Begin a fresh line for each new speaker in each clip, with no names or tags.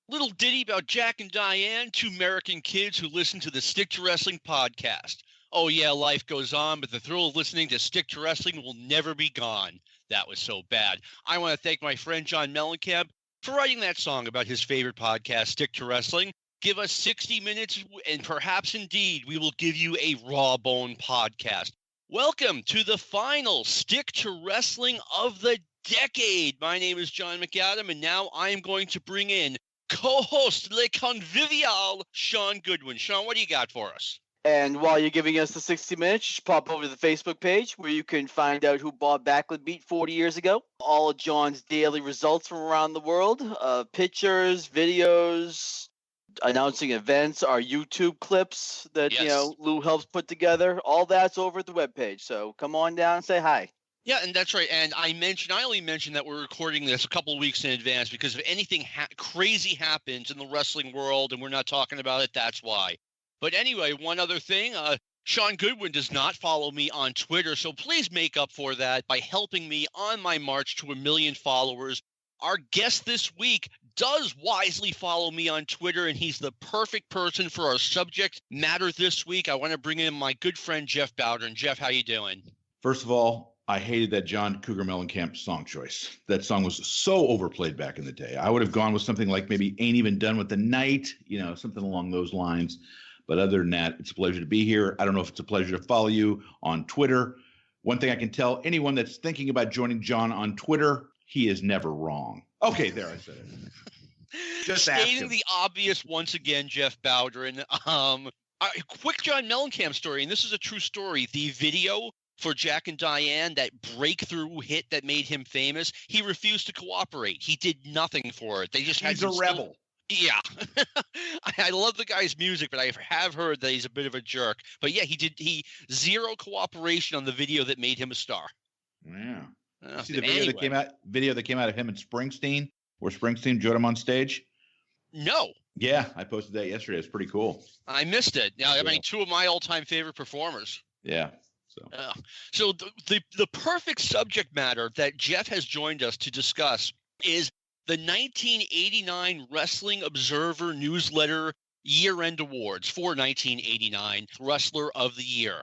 Little ditty about Jack and Diane, two American kids who listen to the Stick to Wrestling podcast. Oh yeah, life goes on, but the thrill of listening to Stick to Wrestling will never be gone. That was so bad. I want to thank my friend John Mellencamp for writing that song about his favorite podcast, Stick to Wrestling. Give us 60 minutes, and perhaps indeed we will give you a raw bone podcast. Welcome to the final Stick to Wrestling of the decade. My name is John McAdam, and now I am going to bring in co-host Le Convivial, Sean Goodwin. Sean, what do you got for us?
And while you're giving us the 60 minutes, you should pop over to the Facebook page where you can find out who Bob Backlund beat 40 years ago. All of John's daily results from around the world, pictures, videos, announcing events, our YouTube clips that Lou helps put together. All that's over at the webpage. So come on down and say hi.
Yeah, and that's right. And I only mentioned that we're recording this a couple of weeks in advance because if anything crazy happens in the wrestling world and we're not talking about it, that's why. But anyway, one other thing, Sean Goodwin does not follow me on Twitter, so please make up for that by helping me on my march to 1 million followers. Our guest this week does wisely follow me on Twitter, and he's the perfect person for our subject matter this week. I want to bring in my good friend Jeff Bowdren. Jeff, how you doing?
First of all, I hated that John Cougar Mellencamp song choice. That song was so overplayed back in the day. I would have gone with something like maybe Ain't Even Done with the Night, something along those lines. But other than that, it's a pleasure to be here. I don't know if it's a pleasure to follow you on Twitter. One thing I can tell anyone that's thinking about joining John on Twitter, he is never wrong. Okay, there I said it.
Just stating the obvious once again, Jeff Bowdren. A quick John Mellencamp story, and this is a true story. The video for Jack and Diane, that breakthrough hit that made him famous, he refused to cooperate. He did nothing for it. They just had
He's a rebel.
Yeah. I love the guy's music, but I have heard that he's a bit of a jerk. But yeah, he zero cooperation on the video that made him a star.
Yeah. See
Video
the that came out of him and Springsteen, where Springsteen joined him on stage?
No.
Yeah, I posted that yesterday. It's pretty cool.
I missed it. Yeah, I mean, two of my all-time favorite performers.
Yeah.
So the perfect subject matter that Jeff has joined us to discuss is the 1989 Wrestling Observer newsletter year-end awards for 1989 Wrestler of the Year.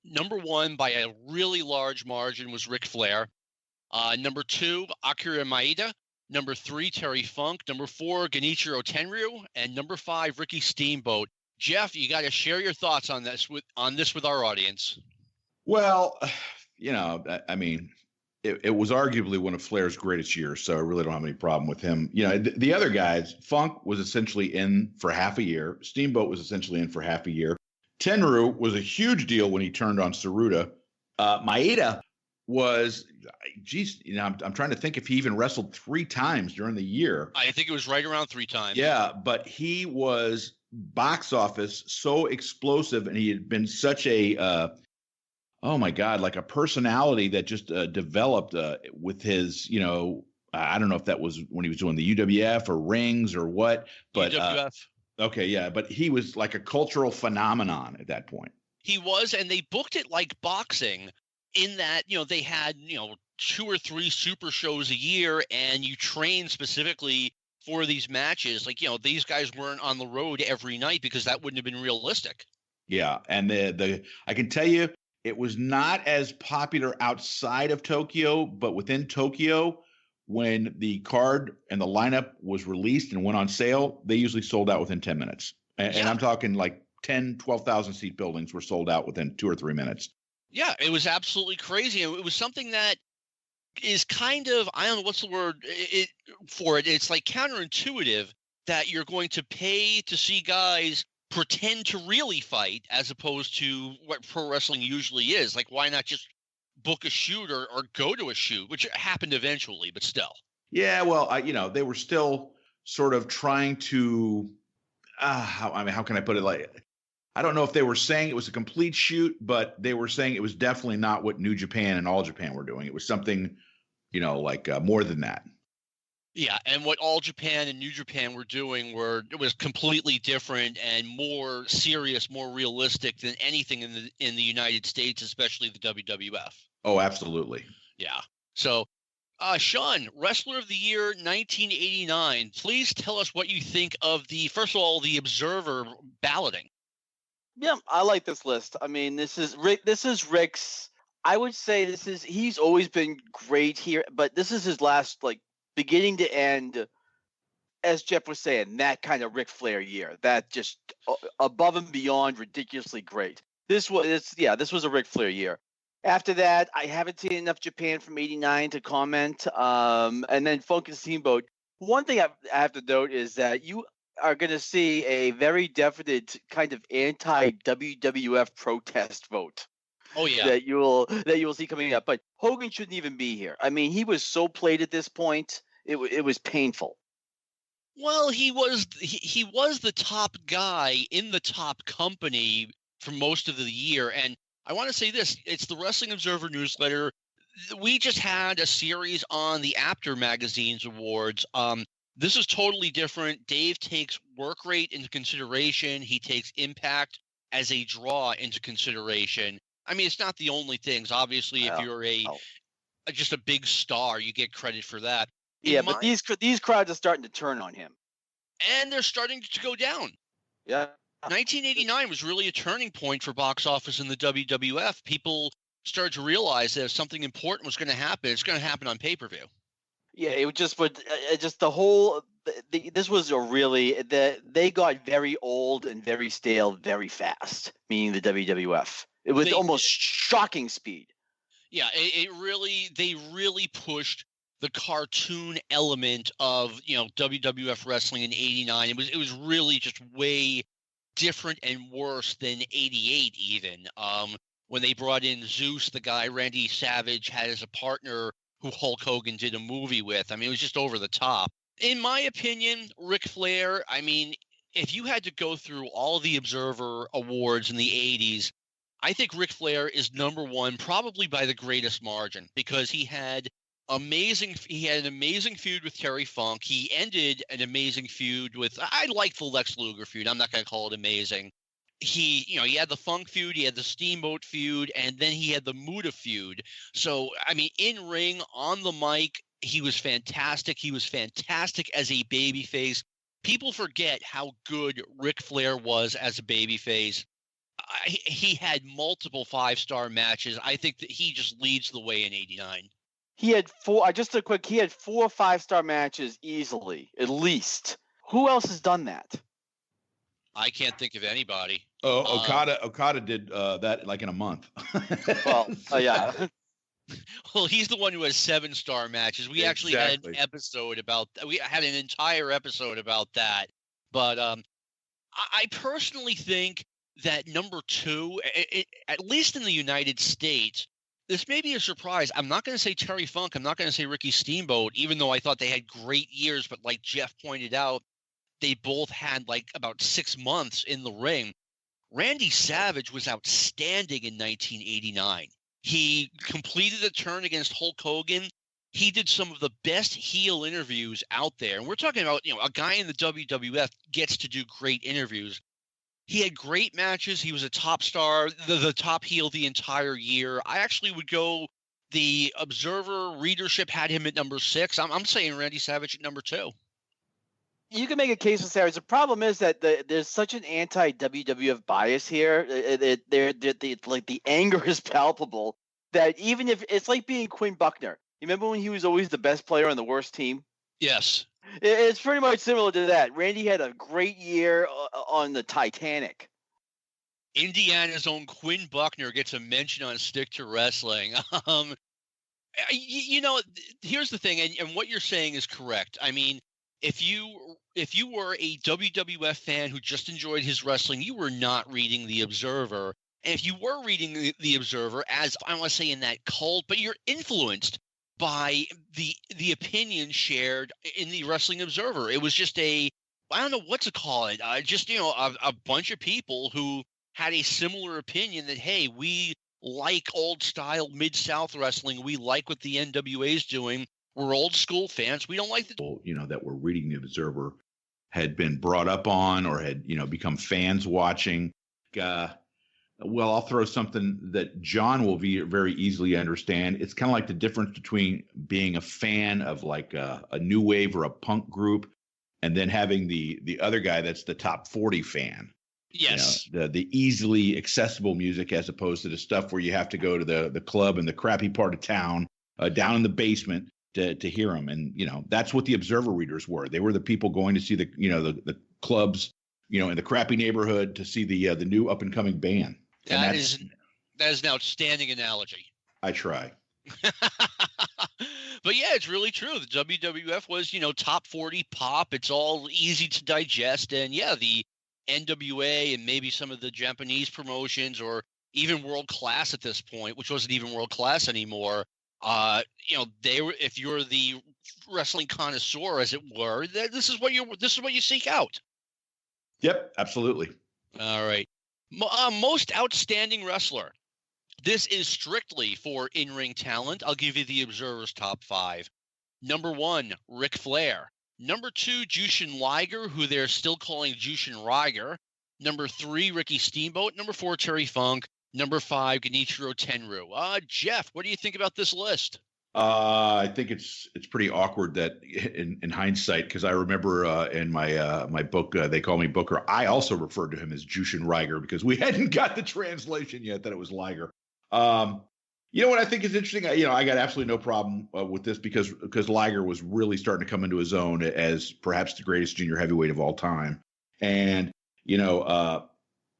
Number one by a really large margin was Ric Flair. Number two, Akira Maeda. Number three, Terry Funk. Number four, Genichiro Tenryu. And number five, Ricky Steamboat. Jeff, you got to share your thoughts on this with our audience.
Well, I mean, it was arguably one of Flair's greatest years, so I really don't have any problem with him. The other guys, Funk was essentially in for half a year. Steamboat was essentially in for half a year. Tenryu was a huge deal when he turned on Saruta. Maeda was, I'm trying to think if he even wrestled 3 times during the year.
I think it was right around 3 times.
Yeah, but he was box office so explosive, and he had been such a like a personality that just developed with his, I don't know if that was when he was doing the UWF or Rings or what, but
UWF.
Okay, yeah, but he was like a cultural phenomenon at that point.
He was, and they booked it like boxing in that, they had, 2 or 3 super shows a year, and you trained specifically for these matches. Like, these guys weren't on the road every night because that wouldn't have been realistic.
Yeah, and I can tell you, it was not as popular outside of Tokyo, but within Tokyo, when the card and the lineup was released and went on sale, they usually sold out within 10 minutes. And I'm talking like 10, 12,000 seat buildings were sold out within 2 or 3 minutes.
Yeah, it was absolutely crazy. It was something that is kind of, I don't know what's the word for it. It's like counterintuitive that you're going to pay to see guys pretend to really fight as opposed to what pro wrestling usually is. Like, why not just book a shoot or go to a shoot, which happened eventually, but still.
Yeah, well, they were still sort of trying to, how can I put it? Like, I don't know if they were saying it was a complete shoot, but they were saying it was definitely not what New Japan and All Japan were doing. It was something, more than that.
Yeah, and what All Japan and New Japan were doing it was completely different and more serious, more realistic than anything in the United States, especially the WWF.
Oh, absolutely.
Yeah. So Sean, Wrestler of the Year 1989. Please tell us what you think of first of all, the Observer balloting.
Yeah, I like this list. I mean, this is Rick's. I would say he's always been great here, but this is his last, like, beginning to end, as Jeff was saying, that kind of Ric Flair year. That just above and beyond ridiculously great. This was a Ric Flair year. After that, I haven't seen enough Japan from '89 to comment. And then Funk and Steamboat. One thing I have to note is that you are going to see a very definite kind of anti-WWF protest vote.
Oh yeah,
that you will see coming up. But Hogan shouldn't even be here. I mean, he was so played at this point. It was painful.
Well, he was the top guy in the top company for most of the year. And I want to say this, it's the Wrestling Observer newsletter. We just had a series on the Apter Magazine's awards. This is totally different. Dave takes work rate into consideration. He takes Impact as a draw into consideration. I mean, it's not the only things. Obviously, if you're just a big star, you get credit for that.
But these crowds are starting to turn on him.
And they're starting to go down.
Yeah.
1989 was really a turning point for box office in the WWF. People started to realize that if something important was going to happen, it's going to happen on pay-per-view.
Yeah, it was just the whole. This was they got very old and very stale very fast. Meaning the WWF. It was almost shocking speed.
Yeah, they really pushed the cartoon element of WWF wrestling in '89. It was really just way different and worse than '88 even. When they brought in Zeus, the guy Randy Savage had as a partner who Hulk Hogan did a movie with. I mean, it was just over the top. In my opinion, Ric Flair, I mean, if you had to go through all the Observer awards in the 80s, I think Ric Flair is number one, probably by the greatest margin, because he had an amazing feud with Terry Funk. He ended an amazing feud with, I like the Lex Luger feud. I'm not going to call it amazing. He had the Funk feud, he had the Steamboat feud, and then he had the Muta feud. So, I mean, in ring, on the mic, he was fantastic. He was fantastic as a babyface. People forget how good Ric Flair was as a babyface. He had multiple 5-star matches. I think that he just leads the way in '89.
He had 4 or 5-star matches easily, at least. Who else has done that?
I can't think of anybody.
Oh, Okada did that like in a month.
Well, yeah.
Well, he's the one who has 7-star matches. We actually had an episode about that. We had an entire episode about that. But I personally think that number 2, at least in the United States, this may be a surprise. I'm not going to say Terry Funk. I'm not going to say Ricky Steamboat, even though I thought they had great years. But like Jeff pointed out, they both had like about 6 months in the ring. Randy Savage was outstanding in 1989. He completed the turn against Hulk Hogan. He did some of the best heel interviews out there. And we're talking about, a guy in the WWF gets to do great interviews. He had great matches. He was a top star, the top heel the entire year. I actually would go, the Observer readership had him at number 6. I'm saying Randy Savage at number 2.
You can make a case for Savage. The problem is that there's such an anti-WWF bias here. The anger is palpable. That even if it's like being Quinn Buckner. You remember when he was always the best player on the worst team?
Yes.
It's pretty much similar to that. Randy had a great year on the Titanic.
Indiana's own Quinn Buckner gets a mention on Stick to Wrestling. Here's the thing, and what you're saying is correct. I mean, if you were a WWF fan who just enjoyed his wrestling, you were not reading The Observer. And if you were reading The Observer, as I want to say in that cult, but you're influenced by the opinion shared in the Wrestling Observer. It was just I don't know what to call it. A bunch of people who had a similar opinion that, hey, we like old style Mid-South wrestling. We like what the NWA is doing. We're old school fans. We don't like
that were reading The Observer had been brought up on or had, become fans watching. Well, I'll throw something that John will very easily understand. It's kind of like the difference between being a fan of like a new wave or a punk group, and then having the other guy that's the top 40 fan.
Yes.
The easily accessible music, as opposed to the stuff where you have to go to the club in the crappy part of town, down in the basement to hear them. And that's what the Observer readers were. They were the people going to see the clubs, in the crappy neighborhood to see the new up and coming band.
That is an outstanding analogy.
I try.
But yeah, it's really true. The WWF was, top 40 pop. It's all easy to digest. And yeah, the NWA and maybe some of the Japanese promotions, or even World Class at this point, which wasn't even World Class anymore. They were, if you're the wrestling connoisseur, as it were, this is what you seek out.
Yep, absolutely.
All right. Most outstanding wrestler. This is strictly for in-ring talent. I'll give you the Observer's top 5. Number 1, Ric Flair. Number 2, Jushin Liger, who they're still calling Jushin Liger. Number 3, Ricky Steamboat. Number 4, Terry Funk. Number 5, Genichiro Tenryu. Jeff, what do you think about this list?
I think it's pretty awkward that in hindsight, because I remember in my book, they call me Booker. I also referred to him as Jushin Liger because we hadn't got the translation yet that it was Liger. What I think is interesting, I got absolutely no problem with this because Liger was really starting to come into his own as perhaps the greatest junior heavyweight of all time. And,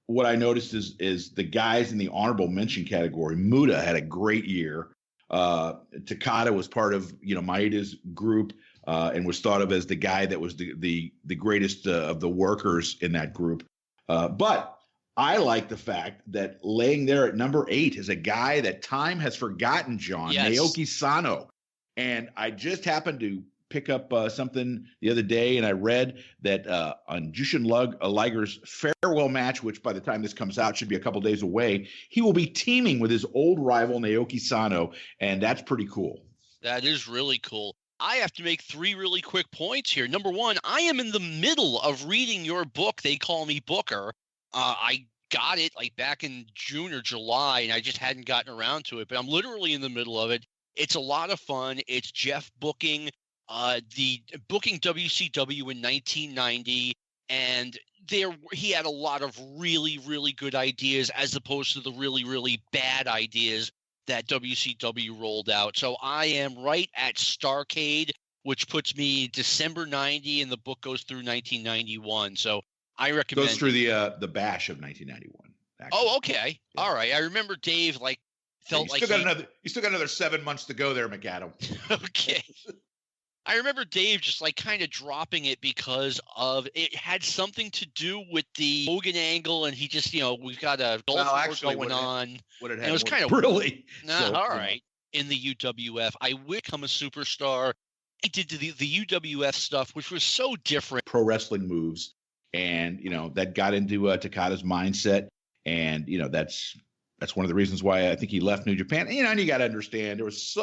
what I noticed is the guys in the honorable mention category. Muta had a great year. Takada was part of Maeda's group and was thought of as the guy that was the greatest of the workers in that group. But I like the fact that laying there at number 8 is a guy that time has forgotten, John.
Yes.
Naoki Sano. And I just happened to pick up something the other day, and I read that on Jushin Liger's farewell match, which by the time this comes out should be a couple days away, he will be teaming with his old rival Naoki Sano, and that's pretty cool.
That is really cool. I have to make 3 really quick points here. Number 1, I am in the middle of reading your book, They Call Me Booker. I got it like back in June or July, and I just hadn't gotten around to it, but I'm literally in the middle of it. It's a lot of fun. It's Jeff booking WCW in 1990, and he had a lot of really, really good ideas as opposed to the really, really bad ideas that WCW rolled out. So I am right at Starrcade, which puts me December 90, and the book goes through 1991. So I recommend.
Goes through the bash of 1991. Actually.
Oh, okay. Yeah. All right. I remember Dave felt
you still got another 7 months to go there, McAdam.
Okay. I remember Dave just kind of dropping it because of it had something to do with the Hogan angle, and he just we've got a Gulf War going on.
What it had,
and it was kind of
really.
All right. In the UWF, I would become a superstar. I did the UWF stuff, which was so different.
Pro wrestling moves, and that got into Takada's mindset, and that's one of the reasons why I think he left New Japan. And you got to understand, there was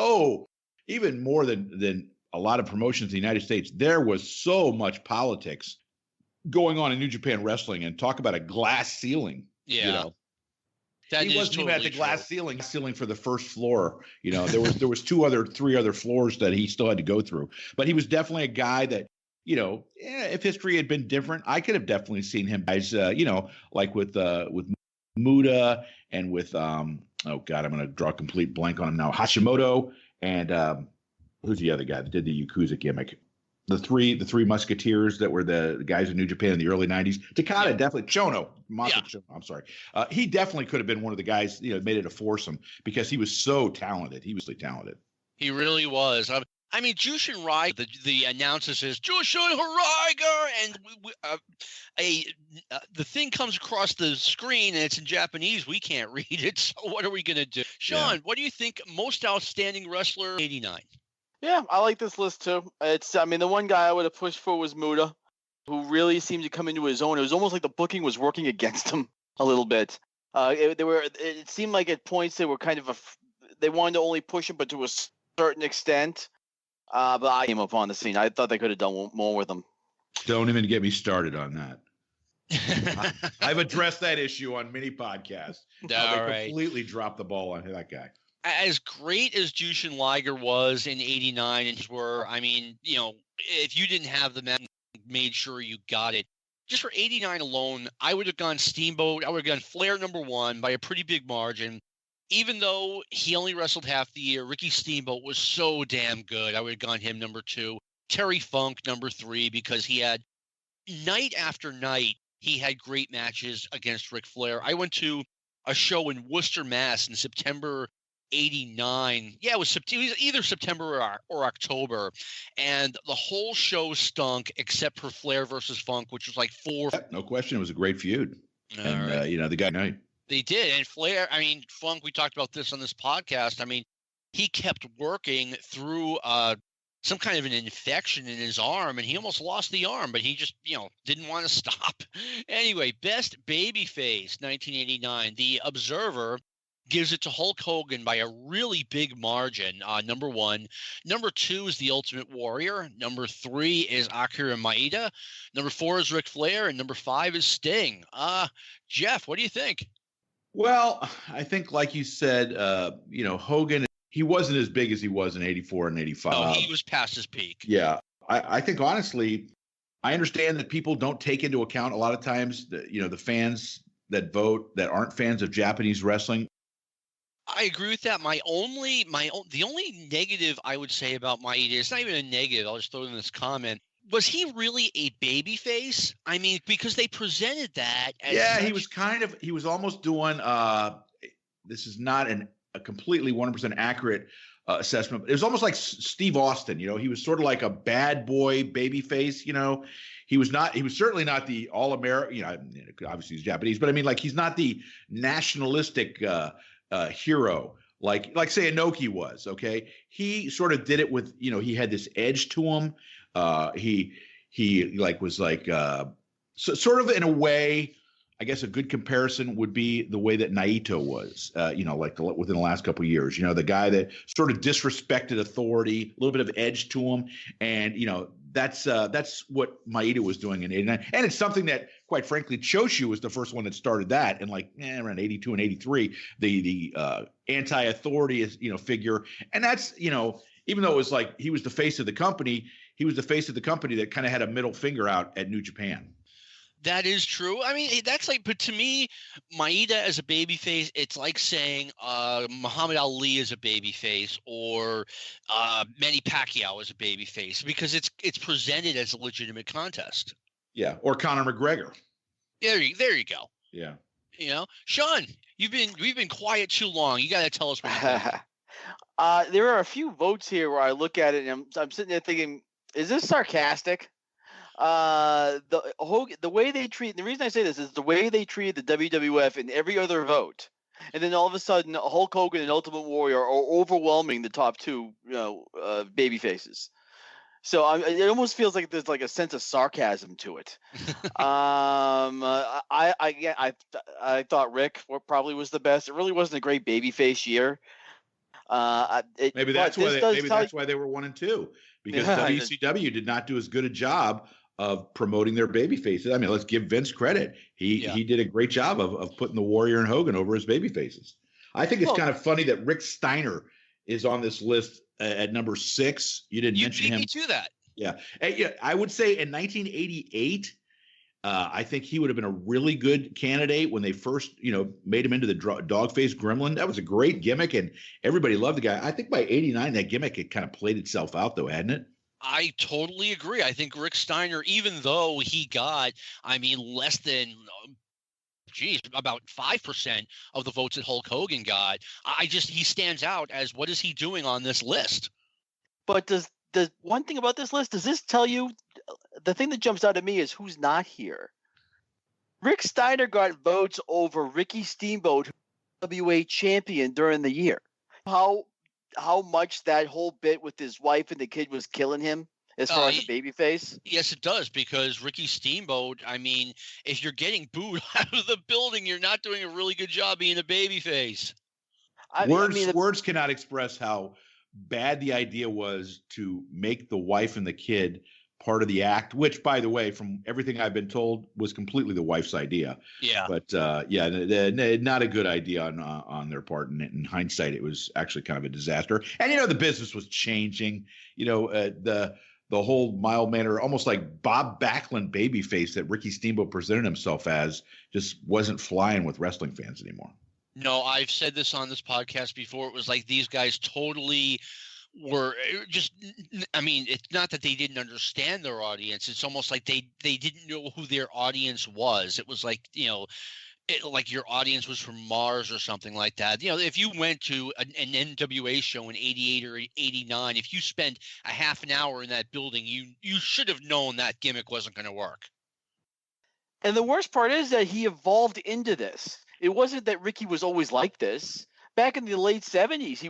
even more than a lot of promotions in the United States, there was so much politics going on in New Japan wrestling, and talk about a glass ceiling.
Yeah.
He wasn't even at the glass ceiling for the first floor. There was 3 other floors that he still had to go through. But he was definitely a guy that, if history had been different, I could have definitely seen him as, like with Muta and with I'm going to draw a complete blank on him now. Hashimoto and who's the other guy that did the Yakuza gimmick? The three musketeers that were the guys in New Japan in the early 90s. Takada definitely. Chono. Chono, I'm sorry. He definitely could have been one of the guys, made it a foursome because he was so talented. He was really talented.
He really was. I mean, Jushin Liger, the announcer says, Jushin Liger, and the thing comes across the screen, and it's in Japanese. We can't read it, so what are we going to do? Sean, what do you think most outstanding wrestler 89?
Yeah, I like this list too. The one guy I would have pushed for was Muta, who really seemed to come into his own. It was almost like the booking was working against him a little bit. It seemed like at points they were kind of they wanted to only push him, but to a certain extent. But I came up on the scene. I thought they could have done more with him.
Don't even get me started on that. I've addressed that issue on many podcasts. They completely dropped the ball on that guy.
As great as Jushin Liger was in '89 and were, I mean, you know, if you didn't have the men, made sure you got it. Just for '89 alone, I would have gone Steamboat. I would have gone Flair #1 by a pretty big margin. Even though he only wrestled half the year, Ricky Steamboat was so damn good. I would have gone him #2. Terry Funk #3 because he had night after night, he had great matches against Ric Flair. I went to a show in Worcester, Mass in September '89. Yeah, it was either September or October. And the whole show stunk except for Flair versus Funk, which was like 4.
No question. It was a great feud. And, you know, the guy night.
They did. And Flair, I mean, Funk, we talked about this on this podcast. I mean, he kept working through some kind of an infection in his arm, and he almost lost the arm, but he just, you know, didn't want to stop. Anyway, best babyface, 1989. The Observer gives it to Hulk Hogan by a really big margin, #1. #2 is The Ultimate Warrior. #3 is Akira Maeda. #4 is Ric Flair, and #5 is Sting. Jeff, what do you think?
Well, I think, like you said, you know, Hogan, he wasn't as big as he was in '84 and '85.
Oh, he was past his peak.
Yeah. I think, honestly, I understand that people don't take into account a lot of times, you know, the fans that vote that aren't fans of Japanese wrestling.
I agree with that. The only negative I would say about Maeda, it's not even a negative, I'll just throw it in this comment. Was he really a babyface? I mean, because they presented that as
he was almost doing this is not a completely 100% accurate assessment. It was almost like Steve Austin, you know, he was sort of like a bad boy babyface, you know. He was certainly not the all-American, you know, obviously he's Japanese, but I mean, like, he's not the nationalistic hero like say Inoki was. Okay, he sort of did it with, you know, he had this edge to him. He was sort of in a way, I guess a good comparison would be the way that Naito was, you know, like within the last couple of years, you know, the guy that sort of disrespected authority, a little bit of edge to him. And, you know, that's what Maeda was doing in '89. And it's something that, quite frankly, Choshu was the first one that started that in around '82 and '83, the anti-authority, you know, figure. And that's, you know, even though it was like he was the face of the company, he was the face of the company that kind of had a middle finger out at New Japan.
That is true. I mean, that's like, but to me, Maeda as a babyface, it's like saying Muhammad Ali is a babyface or Manny Pacquiao is a babyface, because it's presented as a legitimate contest.
Yeah, or Conor McGregor.
There you go.
Yeah.
You know, Sean, we've been quiet too long. You got to tell us what you think.
There are a few votes here where I look at it and I'm sitting there thinking, is this sarcastic? The way they treat, the reason I say this is the way they treated the WWF in every other vote, and then all of a sudden Hulk Hogan and Ultimate Warrior are overwhelming the top two, you know, baby faces. So it almost feels like there's like a sense of sarcasm to it. I thought Rick probably was the best. It really wasn't a great babyface year.
Maybe that's why they were 1 and 2, because WCW did not do as good a job of promoting their baby faces. I mean, let's give Vince credit. He did a great job of putting the Warrior and Hogan over as baby faces. I think it's kind of funny that Rick Steiner is on this list at number 6. You didn't mention him.
You beat me to that.
Yeah. I would say in 1988, I think he would have been a really good candidate when they first, you know, made him into the dog-faced gremlin. That was a great gimmick, and everybody loved the guy. I think by '89, that gimmick had kind of played itself out, though, hadn't it?
I totally agree. I think Rick Steiner, even though he got, I mean, less than, about 5% of the votes that Hulk Hogan got, he stands out as, what is he doing on this list?
But does one thing about this list, does this tell you, the thing that jumps out at me is who's not here? Rick Steiner got votes over Ricky Steamboat, WA champion during the year. How much that whole bit with his wife and the kid was killing him as far as a babyface?
Yes, it does, because Ricky Steamboat, I mean, if you're getting booed out of the building, you're not doing a really good job being a babyface.
Words cannot express how bad the idea was to make the wife and the kid part of the act, which, by the way, from everything I've been told, was completely the wife's idea.
Yeah.
But not a good idea on their part. And in hindsight, it was actually kind of a disaster. And the business was changing. The whole mild manner, almost like Bob Backlund babyface that Ricky Steamboat presented himself as, just wasn't flying with wrestling fans anymore.
No, I've said this on this podcast before. It was like these guys totally were just, I mean, it's not that they didn't understand their audience. It's almost like they didn't know who their audience was. It was like, like your audience was from Mars or something like that. If you went to an NWA show in 88 or 89, if you spent a half an hour in that building, you should have known that gimmick wasn't going to work.
And the worst part is that he evolved into this. It wasn't that Ricky was always like this. Back in the late 70s,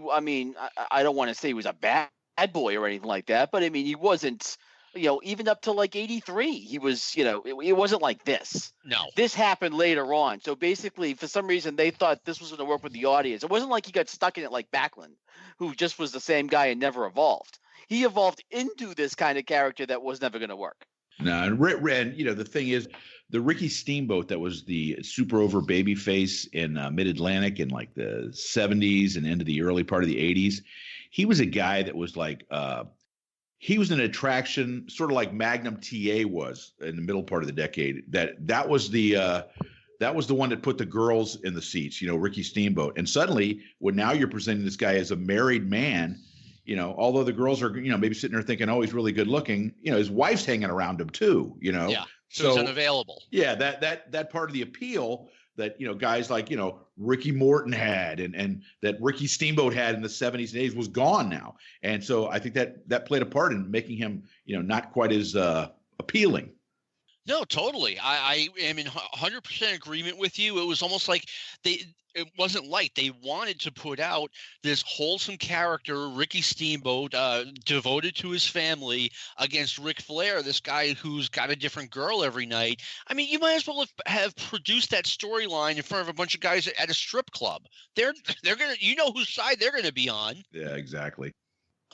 I don't want to say he was a bad boy or anything like that, but I mean, he wasn't, even up to like 83, he was, it wasn't like this.
No.
This happened later on. So basically, for some reason, they thought this was going to work with the audience. It wasn't like he got stuck in it like Backlund, who just was the same guy and never evolved. He evolved into this kind of character that was never going to work.
No, and the thing is, the Ricky Steamboat that was the super over babyface in Mid-Atlantic in like the 70s and into the early part of the 80s, he was a guy that was like he was an attraction, sort of like Magnum TA was in the middle part of the decade. That was the one that put the girls in the seats, Ricky Steamboat. And suddenly, when now you're presenting this guy as a married man, although the girls are, maybe sitting there thinking, oh, he's really good looking, his wife's hanging around him too,
Yeah. So it's unavailable.
Yeah, that part of the appeal that guys like Ricky Morton had and that Ricky Steamboat had in the 70s and 80s was gone now, and so I think that played a part in making him not quite as appealing.
No, totally. I am in 100% agreement with you. It was almost like it wasn't like they wanted to put out this wholesome character, Ricky Steamboat, devoted to his family, against Ric Flair, this guy who's got a different girl every night. I mean, you might as well have produced that storyline in front of a bunch of guys at a strip club. They're gonna, whose side they're gonna be on.
Yeah, exactly.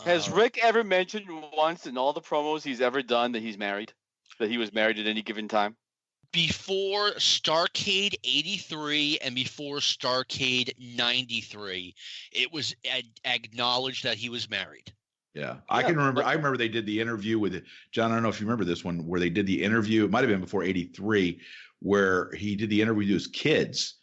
Has Rick ever mentioned once in all the promos he's ever done that he's married? That he was married at any given time?
Before Starrcade 83 and before Starrcade 93, it was acknowledged that he was married.
Yeah, I can remember. I remember they did the interview with John. I don't know if you remember this one, where they did the interview. It might have been before 83, where he did the interview with his kids.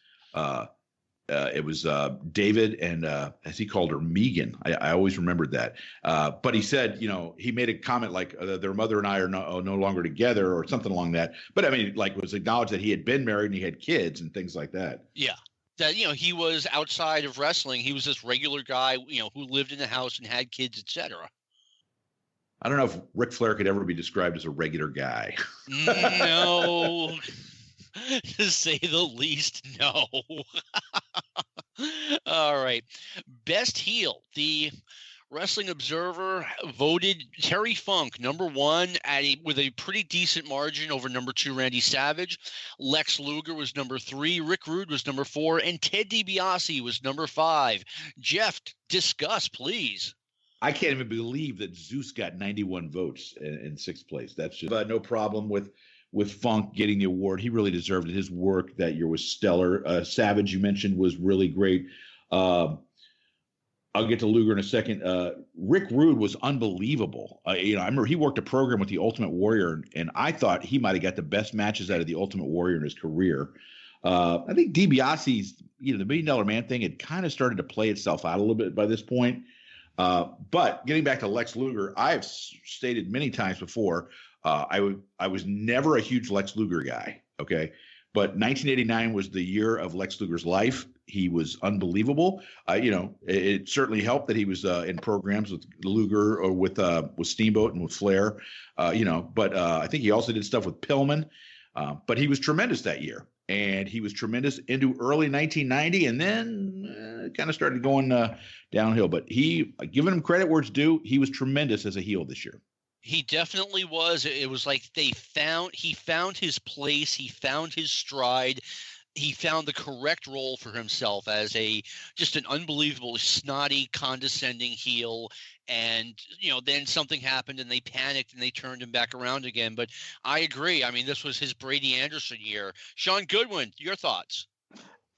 It was David and as he called her, Megan. I always remembered that. But he said, he made a comment like their mother and I are no longer together or something along that. But I mean, like, it was acknowledged that he had been married and he had kids and things like that.
Yeah. That, he was outside of wrestling. He was this regular guy, who lived in the house and had kids, etc.
I don't know if Ric Flair could ever be described as a regular guy.
No. To say the least, no. All right. Best heel. The Wrestling Observer voted Terry Funk number 1 with a pretty decent margin over number 2 Randy Savage. Lex Luger was number 3. Rick Rude was number 4. And Ted DiBiase was number 5. Jeff, discuss, please.
I can't even believe that Zeus got 91 votes in 6th place. That's just no problem with Funk getting the award. He really deserved it. His work that year was stellar. Savage, you mentioned, was really great. I'll get to Luger in a second. Rick Rude was unbelievable. I remember he worked a program with the Ultimate Warrior, and I thought he might have got the best matches out of the Ultimate Warrior in his career. I think DiBiase's, the $1 Million Man thing had kind of started to play itself out a little bit by this point. But getting back to Lex Luger, I have stated many times before, I was never a huge Lex Luger guy. Okay. But 1989 was the year of Lex Luger's life. He was unbelievable. It certainly helped that he was in programs with Luger or with Steamboat and with Flair. But I think he also did stuff with Pillman. But he was tremendous that year, and he was tremendous into early 1990, and then kind of started going downhill. But giving him credit where it's due, he was tremendous as a heel this year.
He definitely was. It was like he found his place. He found his stride. he found the correct role for himself as just an unbelievable snotty, condescending heel. And, then something happened and they panicked and they turned him back around again. But I agree. I mean, this was his Brady Anderson year. Sean Goodwin, your thoughts?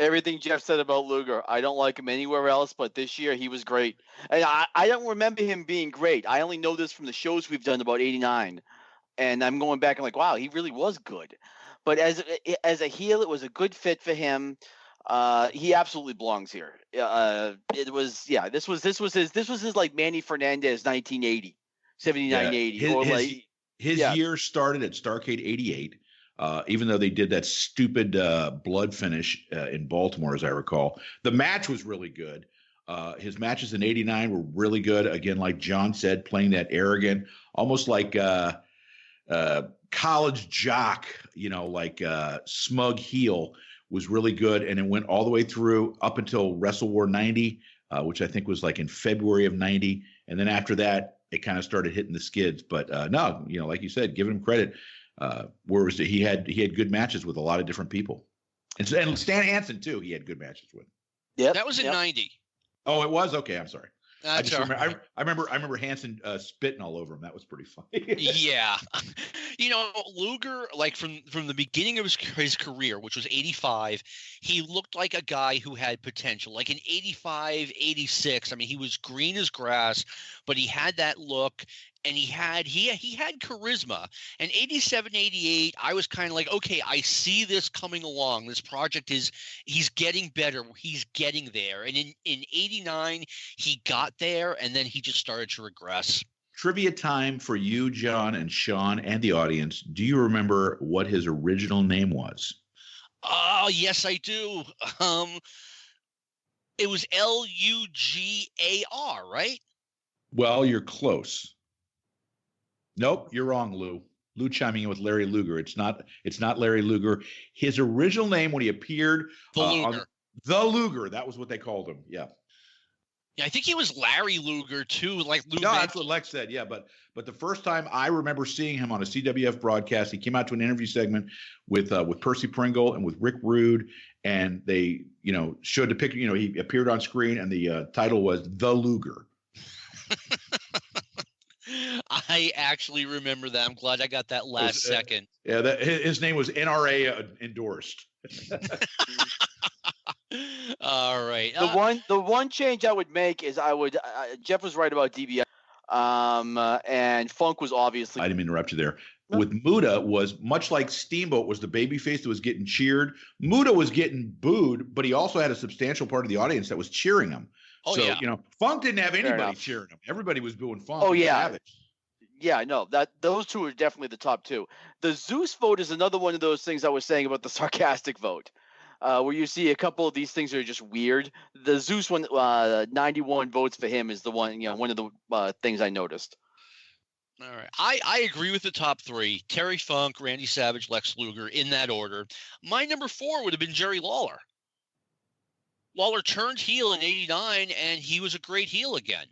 Everything Jeff said about Luger. I don't like him anywhere else, but this year he was great. And I don't remember him being great. I only know this from the shows we've done about 89. And I'm going back and like, wow, he really was good. But as a heel, it was a good fit for him. He absolutely belongs here. This was his like Manny Fernandez 1980, 79, 80.
His year started at Starrcade 88. Even though they did that stupid blood finish in Baltimore, as I recall. The match was really good. His matches in 89 were really good. Again, like John said, playing that arrogant, almost like college jock, like smug heel was really good. And it went all the way through up until Wrestle War 90, which I think was like in February of 90. And then after that, it kind of started hitting the skids. But no, like you said, giving him credit. He had good matches with a lot of different people, and Stan Hansen too. He had good matches with.
Yeah, that was in 90.
Oh, it was? Okay, I'm sorry. I remember Hansen spitting all over him. That was pretty funny.
Yeah, Luger, like from the beginning of his career, which was 85, he looked like a guy who had potential. Like in 85, 86, I mean, he was green as grass, but he had that look. And he had charisma. And 87, 88, I was kind of like, okay, I see this coming along. This project he's getting better. He's getting there. And in 89, he got there, and then he just started to regress.
Trivia time for you, John, and Sean, and the audience. Do you remember what his original name was?
Oh, yes, I do. It was Lugar, right?
Well, you're close. Nope, you're wrong, Lou. Lou chiming in with Larry Luger. It's not Larry Luger. His original name when he appeared
the
Luger. That was what they called him. Yeah.
Yeah, I think he was Larry Luger too. Like Lou.
No, that's what Lex said. Yeah, but the first time I remember seeing him on a CWF broadcast, he came out to an interview segment with Percy Pringle and with Rick Rude, and they showed the picture. He appeared on screen, and the title was The Luger.
I actually remember that. I'm glad I got that last second.
Yeah, his name was NRA endorsed.
All right.
The one change I would make is Jeff was right about DBS, and Funk was obviously.
I didn't interrupt you there. No. With Muta was much like Steamboat was the babyface that was getting cheered. Muta was getting booed, but he also had a substantial part of the audience that was cheering him.
Oh,
so,
yeah.
Funk didn't have anybody cheering him. Everybody was booing Funk.
Oh, yeah. Savage. Yeah, no, those two are definitely the top two. The Zeus vote is another one of those things I was saying about the sarcastic vote, where you see a couple of these things that are just weird. The Zeus one, 91 votes for him is the one, one of the things I noticed.
All right. I agree with the top three. Terry Funk, Randy Savage, Lex Luger, in that order. My number 4 would have been Jerry Lawler. Lawler turned heel in 89, and he was a great heel again.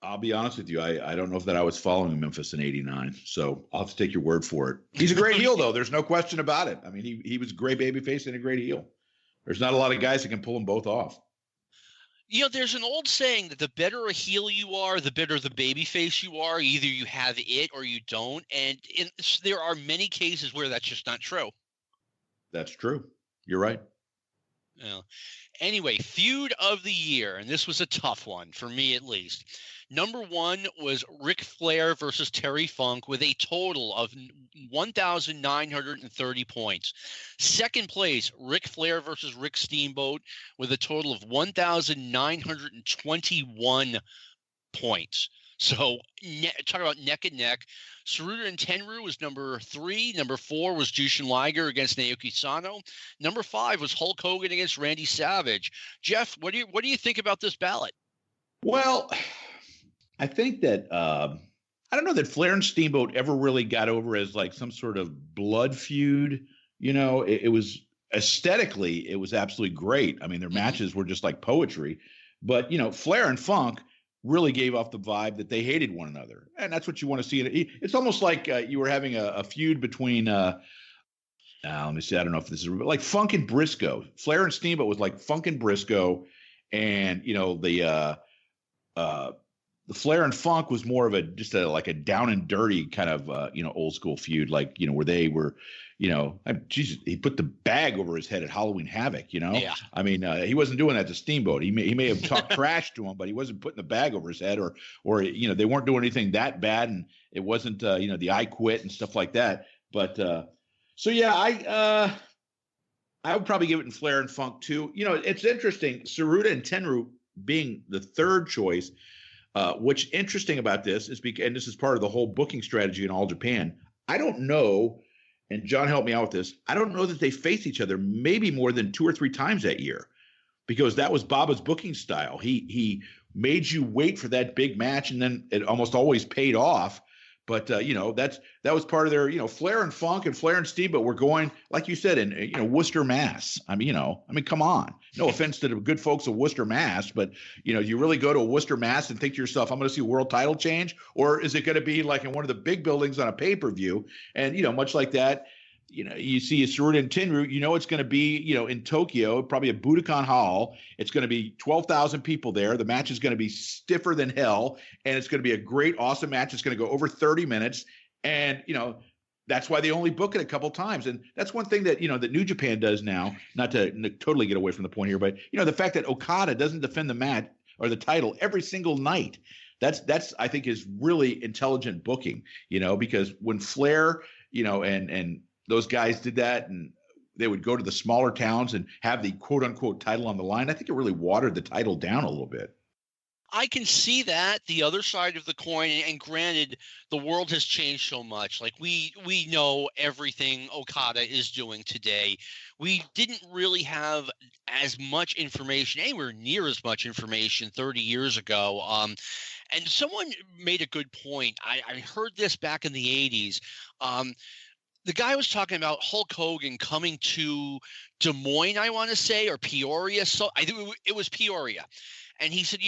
I'll be honest with you. I don't know if that I was following Memphis in 89, so I'll have to take your word for it. He's a great heel, though. There's no question about it. I mean, he was a great babyface and a great heel. There's not a lot of guys that can pull them both off.
There's an old saying that the better a heel you are, the better the babyface you are. Either you have it or you don't. And there are many cases where that's just not true.
That's true. You're right.
Yeah. Anyway, feud of the year, and this was a tough one for me at least. Number 1 was Ric Flair versus Terry Funk with a total of 1,930 points. Second place, Ric Flair versus Rick Steamboat with a total of 1,921 points. So talk about neck and neck. Tsuruta and Tenryu was number 3. Number 4 was Jushin Liger against Naoki Sano. Number 5 was Hulk Hogan against Randy Savage. Jeff, what do you think about this ballot?
Well, I think that I don't know that Flair and Steamboat ever really got over as like some sort of blood feud. It was aesthetically, it was absolutely great. I mean, their matches were just like poetry. But Flair and Funk really gave off the vibe that they hated one another. And that's what you want to see. It's almost like you were having a feud between let me see. I don't know if this is like Funk and Briscoe. Flair and Steamboat was like Funk and Briscoe, and the Flair and Funk was more of like a down and dirty kind of old school feud, like where they were, Jesus, he put the bag over his head at Halloween Havoc.
Yeah.
I mean, he wasn't doing that to Steamboat. He may have talked trash to him, but he wasn't putting the bag over his head, or they weren't doing anything that bad, and it wasn't the I Quit and stuff like that. But so yeah, I would probably give it in Flair and Funk too. It's interesting, Saruta and Tenryu being the third choice. What's interesting about this is and this is part of the whole booking strategy in All Japan. I don't know, and John helped me out with this. I don't know that they faced each other maybe more than 2 or 3 times that year, because that was Baba's booking style. He made you wait for that big match, and then it almost always paid off. But that was part of their Flair and Funk and Flair and Steamboat were going, like you said, in Worcester, Mass. I mean come on. No offense to the good folks of Worcester, Mass, but you really go to Worcester, Mass, and think to yourself, I'm going to see a world title change, or is it going to be like in one of the big buildings on a pay-per-view? And much like that, you see a Saruta and Tenryu, it's going to be, in Tokyo, probably a Budokan Hall. It's going to be 12,000 people there. The match is going to be stiffer than hell, and it's going to be a great, awesome match. It's going to go over 30 minutes, and, that's why they only book it a couple times. And that's one thing that, that New Japan does now, not to totally get away from the point here, but, the fact that Okada doesn't defend the match or the title every single night. That's I think is really intelligent booking, because when Flair, and those guys did that, and they would go to the smaller towns and have the quote unquote title on the line, I think it really watered the title down a little bit.
I can see that, the other side of the coin, and granted, the world has changed so much. Like we know everything Okada is doing today. We didn't really have as much information, anywhere near as much information 30 years ago. And someone made a good point. I heard this back in the 80s. The guy was talking about Hulk Hogan coming to Des Moines, I want to say, or Peoria. So I think it was Peoria. And he said,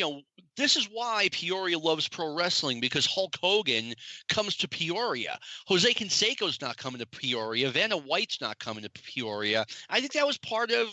this is why Peoria loves pro wrestling, because Hulk Hogan comes to Peoria. Jose Canseco's not coming to Peoria. Vanna White's not coming to Peoria. I think that was part of,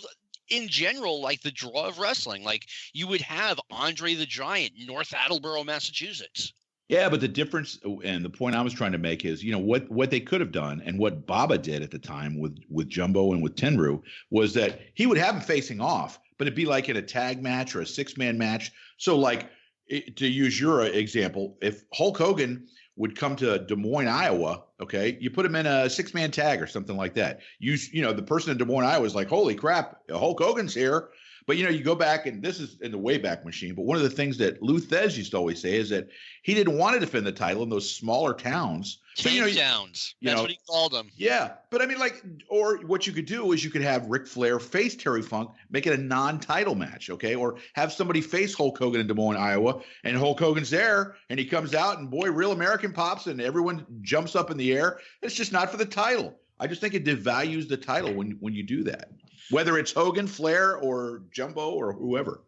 in general, like the draw of wrestling. Like you would have Andre the Giant, North Attleboro, Massachusetts.
Yeah, but the difference, and the point I was trying to make is, what they could have done, and what Baba did at the time with Jumbo and with Tenryu, was that he would have them facing off, but it'd be like in a tag match or a 6-man match. So like, to use your example, if Hulk Hogan would come to Des Moines, Iowa, okay, you put him in a 6-man tag or something like that. The person in Des Moines, Iowa is like, holy crap, Hulk Hogan's here. But, you go back, and this is in the Wayback Machine, but one of the things that Lou Thez used to always say is that he didn't want to defend the title in those smaller towns.
Downs. That's what he called them.
Yeah. But I mean, or what you could do is you could have Ric Flair face Terry Funk, make it a non-title match, okay? Or have somebody face Hulk Hogan in Des Moines, Iowa, and Hulk Hogan's there, and he comes out, and boy, Real American pops, and everyone jumps up in the air. It's just not for the title. I just think it devalues the title when you do that, whether it's Hogan, Flair, or Jumbo, or whoever.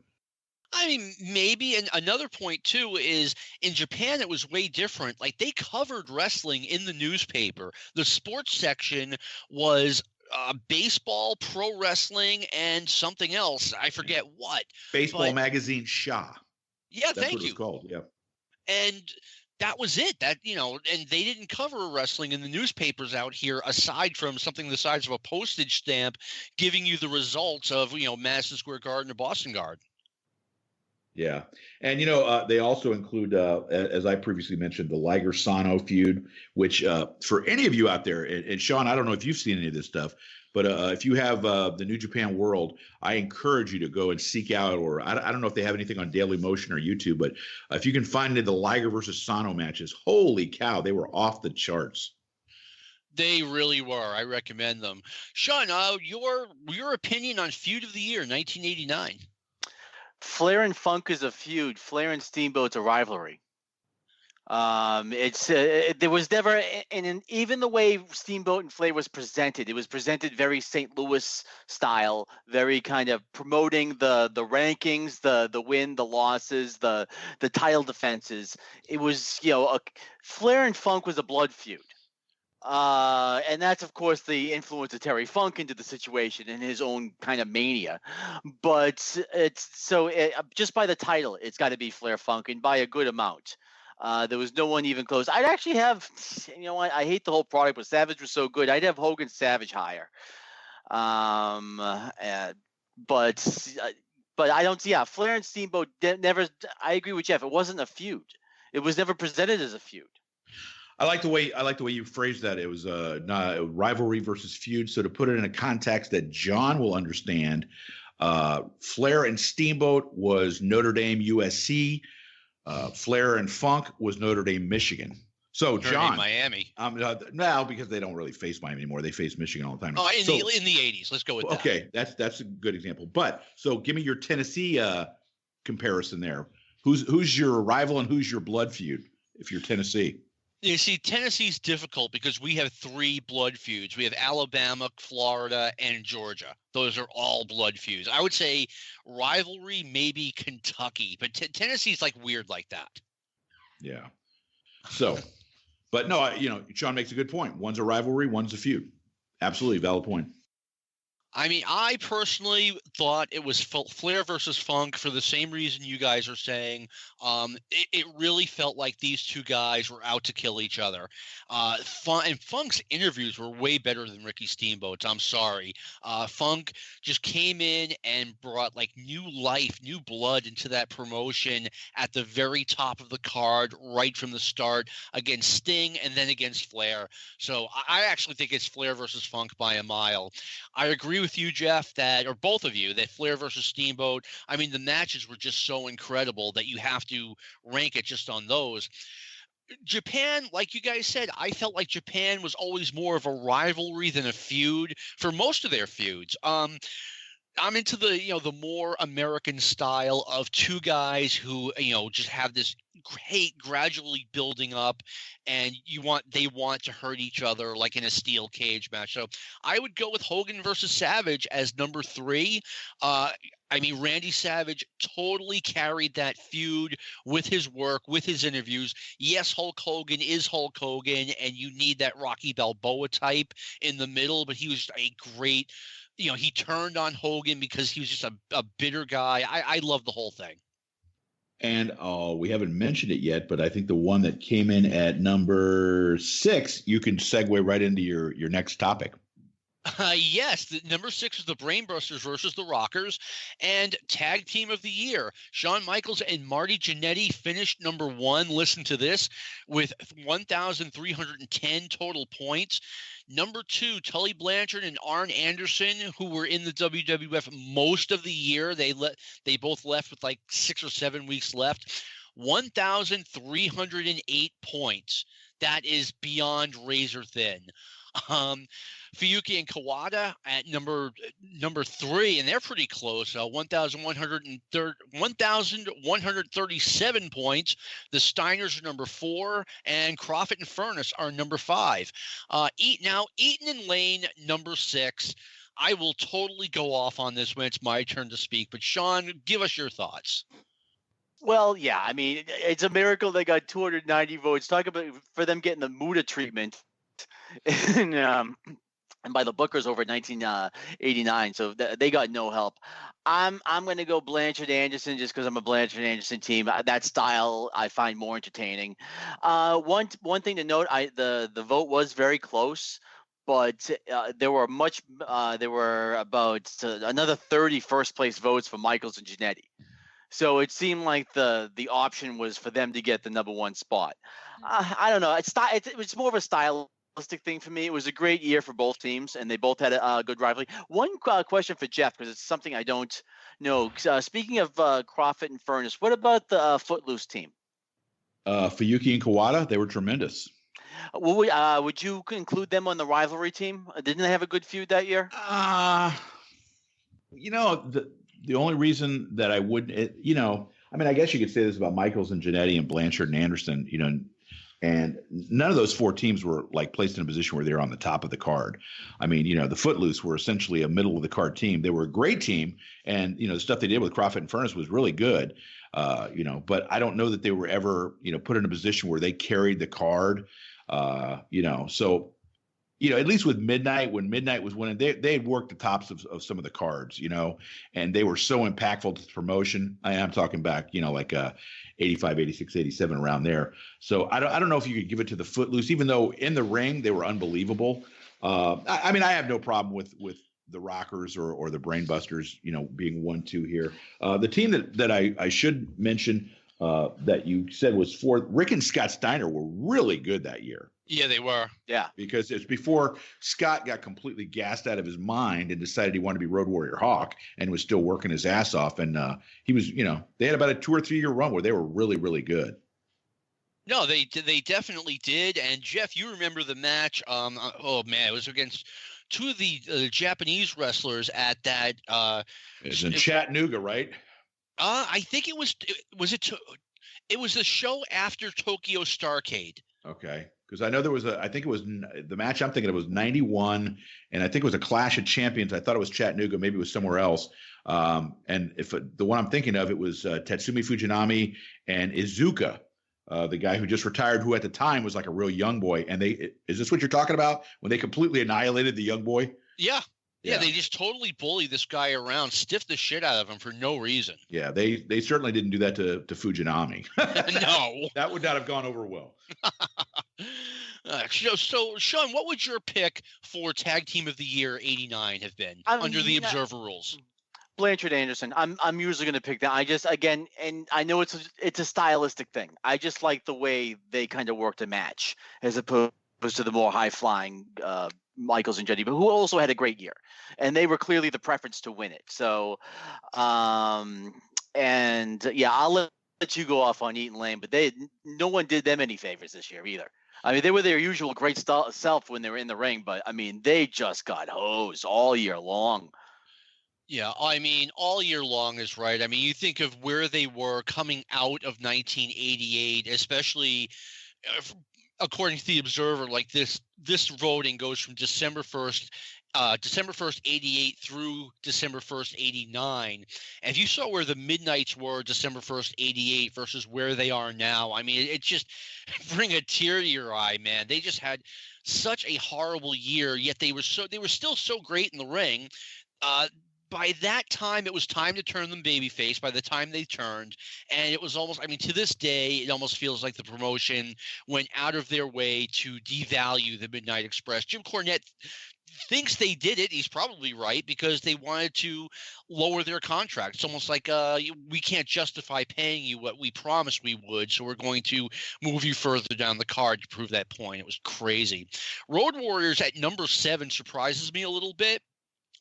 I mean, maybe. And another point, too, is in Japan, it was way different. Like, they covered wrestling in the newspaper. The sports section was baseball, pro wrestling, and something else. I forget what.
Baseball magazine Sha.
Yeah,
That's
thank
what
you.
it's called, yeah.
And that was it. And they didn't cover wrestling in the newspapers out here, aside from something the size of a postage stamp giving you the results of, Madison Square Garden or Boston Garden.
Yeah. And, they also include, as I previously mentioned, the Liger-Sano feud, which for any of you out there, and Sean, I don't know if you've seen any of this stuff, but if you have the New Japan World, I encourage you to go and seek out, or I don't know if they have anything on Daily Motion or YouTube, but if you can find the Liger versus Sano matches, holy cow, they were off the charts.
They really were. I recommend them. Sean, your opinion on Feud of the Year, 1989.
Flair and Funk is a feud. Flair and Steamboat's a rivalry. There was never, and even the way Steamboat and Flair was presented, it was presented very St. Louis style, very kind of promoting the rankings, the win, the losses, the title defenses. It was, Flair and Funk was a blood feud. And that's, of course, the influence of Terry Funk into the situation and his own kind of mania. But just by the title, it's got to be Flair Funk, and by a good amount. There was no one even close. I'd actually have, you know what? I hate the whole product, but Savage was so good. I'd have Hogan Savage higher. But I don't see. Yeah, Flair and Steamboat never. I agree with Jeff. It wasn't a feud. It was never presented as a feud.
I like the way you phrased that. It was not a rivalry versus feud. So to put it in a context that John will understand, Flair and Steamboat was Notre Dame USC. Flair and Funk was Notre Dame Michigan. So John,
Miami.
Now because they don't really face Miami anymore, they face Michigan all the time.
Oh, in the 80s. Let's go with that.
Okay, that's a good example. But so give me your Tennessee comparison there. Who's your rival and who's your blood feud if you're Tennessee?
You see, Tennessee's difficult because we have 3 blood feuds. We have Alabama, Florida, and Georgia. Those are all blood feuds. I would say rivalry, maybe Kentucky, but Tennessee's like weird like that.
Yeah. So, but no, Sean makes a good point. One's a rivalry, one's a feud. Absolutely valid point.
I mean, I personally thought it was Flair versus Funk for the same reason you guys are saying. It really felt like these two guys were out to kill each other. Funk's interviews were way better than Ricky Steamboat's. I'm sorry. Funk just came in and brought like new life, new blood into that promotion at the very top of the card right from the start against Sting and then against Flair. So I actually think it's Flair versus Funk by a mile. I agree with you, Jeff, or both of you, that Flair versus Steamboat, I mean, the matches were just so incredible that you have to rank it just on those. Japan, like you guys said, I felt like Japan was always more of a rivalry than a feud for most of their feuds. I'm into the more American style of two guys who, just have this hate gradually building up, and they want to hurt each other like in a steel cage match. So I would go with Hogan versus Savage as number 3. Randy Savage totally carried that feud with his work, with his interviews. Yes, Hulk Hogan is Hulk Hogan, and you need that Rocky Balboa type in the middle, but he was a great, he turned on Hogan because he was just a bitter guy. I love the whole thing.
And we haven't mentioned it yet, but I think the one that came in at number 6, you can segue right into your next topic.
Yes, the number 6 is the Brainbusters versus the Rockers, and Tag Team of the Year. Shawn Michaels and Marty Jannetty finished number 1. Listen to this, with 1,310 total points. Number 2, Tully Blanchard and Arn Anderson, who were in the WWF most of the year. They both left with like 6 or 7 weeks left. 1,308 points. That is beyond razor thin. Fuyuki and Kawada at number 3, and they're pretty close. 1,137 points. The Steiners are number 4, and Crawford and Furnace are number 5. Eaton and Lane, number 6. I will totally go off on this when it's my turn to speak, but Sean, give us your thoughts.
Well, yeah, I mean, it's a miracle they got 290 votes. Talk about for them getting the Muda treatment. And by the Bookers over 1989, so they got no help. I'm going to go Blanchard Anderson just because I'm a Blanchard Anderson team. That style I find more entertaining. One thing to note, the vote was very close, but there were about another 30 first place votes for Michaels and Jannetty. So it seemed like the option was for them to get the number 1 spot. I don't know. It's more of a style thing for me. It was a great year for both teams, and they both had a good rivalry. One question for Jeff, because it's something I don't know. Speaking of Crawford and Furnace, what about the Footloose team?
Fuyuki and Kawada, they were tremendous.
Would you include them on the rivalry team? Didn't they have a good feud that year?
The only reason that I wouldn't, I guess you could say this about Michaels and Jannetty and Blanchard and Anderson, and none of those 4 teams were like placed in a position where they're on the top of the card. I mean, the Footloose were essentially a middle of the card team. They were a great team. And, the stuff they did with Crawford and Furnace was really good, but I don't know that they were ever, put in a position where they carried the card, so at least with Midnight, when Midnight was winning, they had worked the tops of some of the cards, and they were so impactful to the promotion. I am talking back, like 85, 86, 87, around there. So I don't know if you could give it to the Footloose, even though in the ring they were unbelievable. I mean, I have no problem with the Rockers or the Brainbusters, being 1-2 here. The team that I should mention that you said was fourth, Rick and Scott Steiner were really good that year.
Yeah, they were.
Yeah.
Because it's before Scott got completely gassed out of his mind and decided he wanted to be Road Warrior Hawk and was still working his ass off. And he was, they had about a 2 or 3 year run where they were really, really good.
No, they definitely did. And Jeff, you remember the match? Oh man, it was against two of the Japanese wrestlers at that.
It was in Chattanooga, right?
I think it was. It was a show after Tokyo Starrcade.
Okay, because I know there was I think it was the match I'm thinking it was 91, and I think it was a Clash of Champions. I thought it was Chattanooga, maybe it was somewhere else. And if the one I'm thinking of, it was Tatsumi Fujinami and Iizuka, the guy who just retired, who at the time was like a real young boy. And is this what you're talking about when they completely annihilated the young boy?
Yeah. Yeah, they just totally bullied this guy around, stiffed the shit out of him for no reason.
Yeah, they certainly didn't do that to Fujinami.
No.
That would not have gone over well.
So, Sean, what would your pick for Tag Team of the Year 89 have been under the Observer rules?
Blanchard Anderson. I'm usually going to pick that. And I know it's a stylistic thing. I just like the way they kind of worked a match as opposed to the more high-flying Michaels and Jetty, but who also had a great year, and they were clearly the preference to win it. So, I'll let you go off on Eaton Lane, but no one did them any favors this year either. I mean, they were their usual great self when they were in the ring, but I mean, they just got hosed all year long.
Yeah, I mean, all year long is right. I mean, you think of where they were coming out of 1988, especially according to the Observer, like this voting goes from December 1st, 88 through December 1st, 89. And if you saw where the Midnights were December 1st, 88 versus where they are now, I mean, it just bring a tear to your eye, man. They just had such a horrible year, yet they were still so great in the ring. By that time, it was time to turn them babyface by the time they turned. And it was almost, I mean, to this day, it almost feels like the promotion went out of their way to devalue the Midnight Express. Jim Cornette thinks they did it. He's probably right, because they wanted to lower their contract. It's almost like we can't justify paying you what we promised we would, so we're going to move you further down the card to prove that point. It was crazy. Road Warriors at number 7 surprises me a little bit.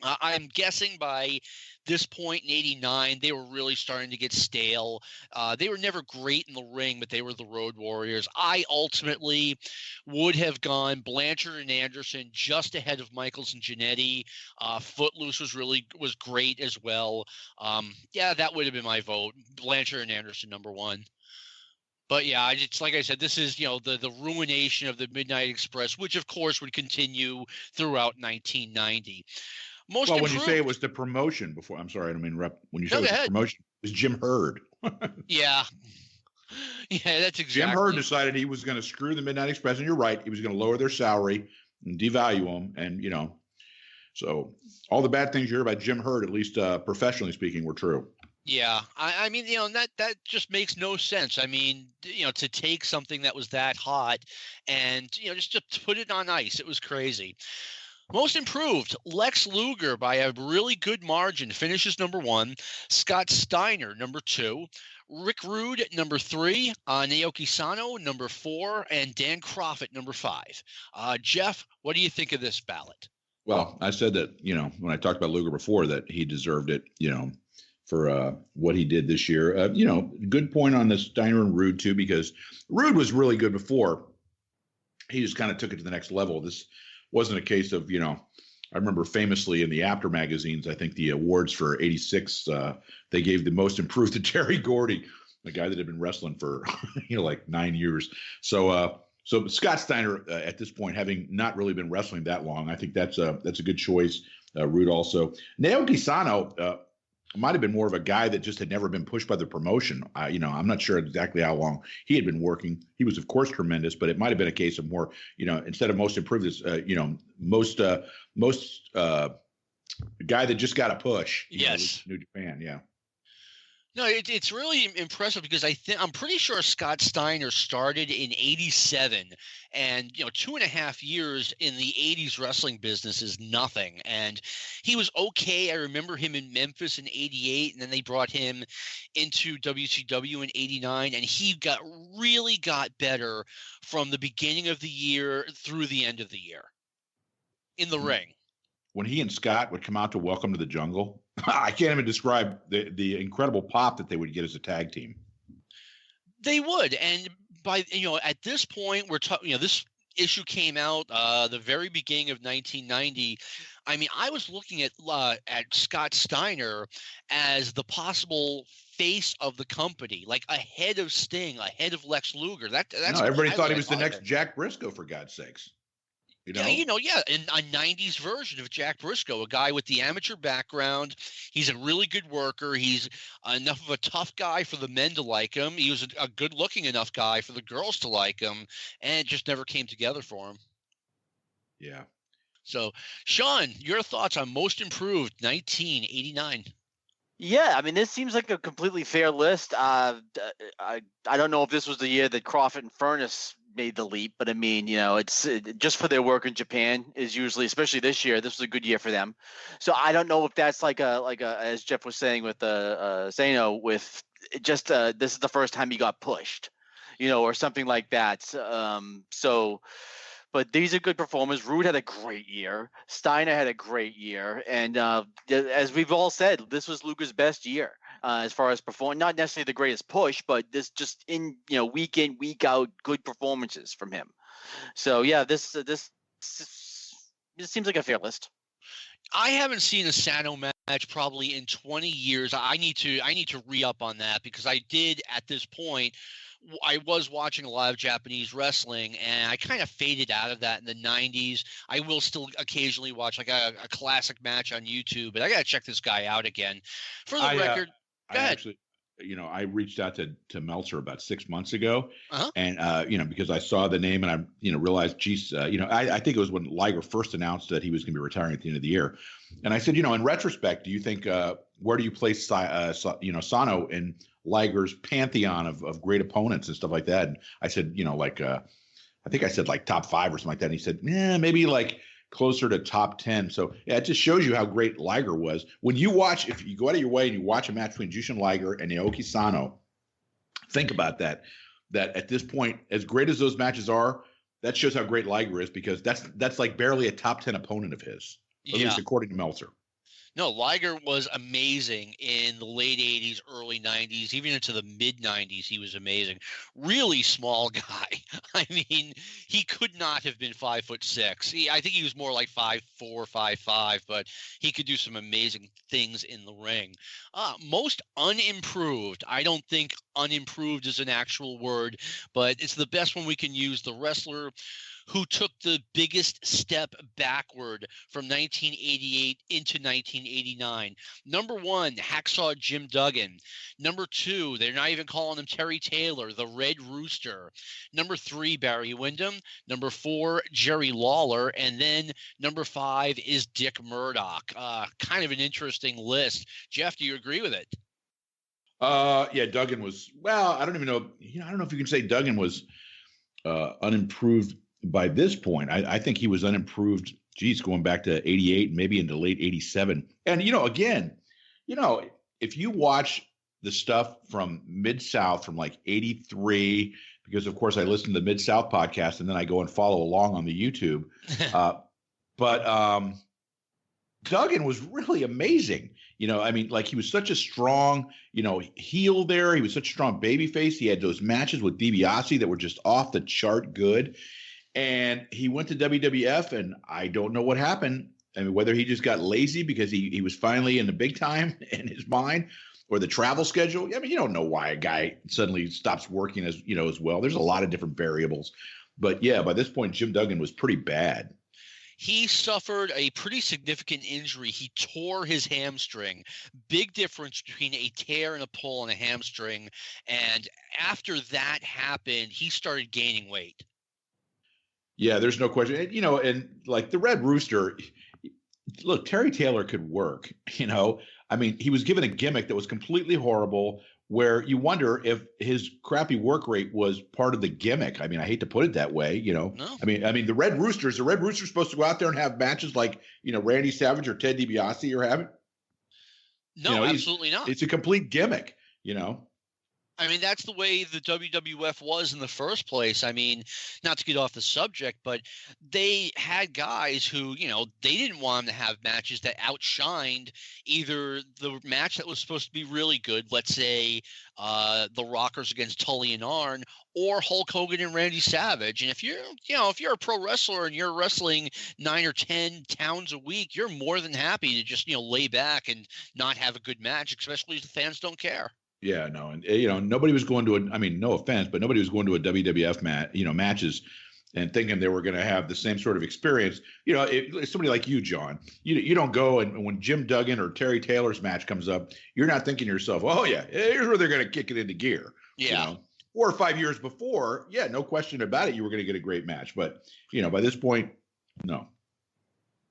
I'm guessing by this point in 89, they were really starting to get stale. They were never great in the ring, but they were the Road Warriors. I ultimately would have gone Blanchard and Anderson just ahead of Michaels and Jannetty. Footloose was great as well. That would have been my vote. Blanchard and Anderson, number 1. But yeah, it's like I said, this is, the ruination of the Midnight Express, which of course would continue throughout 1990.
When you say it was the promotion before, I'm sorry, I don't mean interrupt. When you say it was the promotion, it was Jim Herd.
Yeah, that's exactly.
Jim Herd decided he was going to screw the Midnight Express, and you're right, he was going to lower their salary and devalue them, and so all the bad things you hear about Jim Herd, at least professionally speaking, were true.
Yeah, I mean, that just makes no sense. I mean, to take something that was that hot and just to put it on ice, it was crazy. Most improved, Lex Luger by a really good margin finishes number 1. Scott Steiner, number 2. Rick Rude, number 3. Naoki Sano, number 4. And Dan Kroffat, number 5. Jeff, what do you think of this ballot?
Well, I said that, when I talked about Luger before, that he deserved it, for what he did this year. Good point on the Steiner and Rude, too, because Rude was really good before. He just kind of took it to the next level. This wasn't a case of, I remember famously in the After magazines, I think the awards for 86, they gave the most improved to Terry Gordy, the guy that had been wrestling for, like 9 years. So Scott Steiner at this point, having not really been wrestling that long, I think that's a good choice. Rude also. Naoki Sano, might have been more of a guy that just had never been pushed by the promotion. I'm not sure exactly how long he had been working. He was, of course, tremendous, but it might have been a case of more, instead of most improved, most guy that just got a push.
Yes.
New Japan. Yeah.
No, it's really impressive because I'm pretty sure Scott Steiner started in '87, and 2.5 years in the '80s wrestling business is nothing. And he was okay. I remember him in Memphis in '88, and then they brought him into WCW in '89, and he really got better from the beginning of the year through the end of the year in the ring.
When he and Scott would come out to Welcome to the Jungle, I can't even describe the incredible pop that they would get as a tag team.
They would, and at this point, we're talking. This issue came out the very beginning of 1990. I mean, I was looking at Scott Steiner as the possible face of the company, like ahead of Sting, ahead of Lex Luger. That's
everybody thought he was the next Jack Briscoe, for God's sakes.
In a 90s version of Jack Briscoe, a guy with the amateur background. He's a really good worker. He's enough of a tough guy for the men to like him. He was a good-looking enough guy for the girls to like him, and it just never came together for him.
Yeah.
So, Sean, your thoughts on Most Improved 1989?
Yeah, I mean, this seems like a completely fair list. I don't know if this was the year that Crawford and Furnace made the leap, but I mean, it's just for their work in Japan is usually, especially this year, this was a good year for them. So I don't know if that's like a as Jeff was saying with Zeno, with just this is the first time he got pushed, or something like that. But these are good performers. Rude had a great year. Steiner had a great year. And as we've all said, this was Luger's best year as far as performing. Not necessarily the greatest push, but this just in week in, week out, good performances from him. So yeah, this seems like a fair list.
I haven't seen a Sano match probably in 20 years. I need to re-up on that because I did at this point. I was watching a lot of Japanese wrestling, and I kind of faded out of that in the 90s. I will still occasionally watch like a classic match on YouTube, but I got to check this guy out again. For the record, go ahead.
Actually, I reached out to Meltzer about 6 months ago, and because I saw the name and I realized, geez, I think it was when Liger first announced that he was going to be retiring at the end of the year, and I said, in retrospect, do you think where do you place Sano in Liger's pantheon of great opponents and stuff like that? And I said, I think I said like top 5 or something like that. And he said, maybe like closer to top 10. So yeah, it just shows you how great Liger was. When you watch, if you go out of your way and you watch a match between Jushin Liger and Naoki Sano, think about that at this point, as great as those matches are, that shows how great Liger is, because that's like barely a top 10 opponent of his, at least according to Meltzer.
No, Liger was amazing in the late 80s, early 90s, even into the mid 90s. He was amazing. Really small guy. I mean, he could not have been 5'6". I think he was more like 5'4", 5'5", but he could do some amazing things in the ring. Most unimproved. I don't think unimproved is an actual word, but it's the best one we can use. The wrestler who took the biggest step backward from 1988 into 1989. Number 1, Hacksaw Jim Duggan. Number 2, they're not even calling him Terry Taylor, the Red Rooster. Number 3, Barry Windham. Number 4, Jerry Lawler. And then number 5 is Dick Murdoch. Kind of an interesting list. Jeff, do you agree with it?
Yeah, Duggan was, well, I don't even know. I don't know if you can say Duggan was unimproved by this point. I think he was unimproved, going back to 88 and maybe into late 87. And, again, if you watch the stuff from Mid-South from like 83, because of course I listen to the Mid-South podcast and then I go and follow along on the YouTube. But Duggan was really amazing. I mean, like he was such a strong, heel there. He was such a strong babyface. He had those matches with DiBiase that were just off the chart good. And he went to WWF, and I don't know what happened. I mean, whether he just got lazy because he was finally in the big time in his mind, or the travel schedule. I mean, you don't know why a guy suddenly stops working as well. There's a lot of different variables. But yeah, by this point, Jim Duggan was pretty bad.
he suffered a pretty significant injury. He tore his hamstring. Big difference between a tear and a pull on a hamstring. And after that happened, he started gaining weight.
Yeah, there's no question. And, and like the Red Rooster, look, Terry Taylor could work, I mean, he was given a gimmick that was completely horrible, where you wonder if his crappy work rate was part of the gimmick. I mean, I hate to put it that way, No. I mean, the Red Rooster supposed to go out there and have matches like, Randy Savage or Ted DiBiase are having?
No, absolutely not.
It's a complete gimmick,
I mean, that's the way the WWF was in the first place. I mean, not to get off the subject, but they had guys who, they didn't want them to have matches that outshined either the match that was supposed to be really good, let's say the Rockers against Tully and Arn, or Hulk Hogan and Randy Savage. And if you're a pro wrestler and you're wrestling 9 or 10 towns a week, you're more than happy to just, lay back and not have a good match, especially if the fans don't care.
Yeah, no, and nobody was going to no offense, but nobody was going to a WWF matches and thinking they were going to have the same sort of experience. Somebody like you, John, you don't go, and when Jim Duggan or Terry Taylor's match comes up, you're not thinking to yourself, oh yeah, here's where they're going to kick it into gear.
Yeah.
4 or 5 years before, yeah, no question about it, you were going to get a great match. But by this point, no.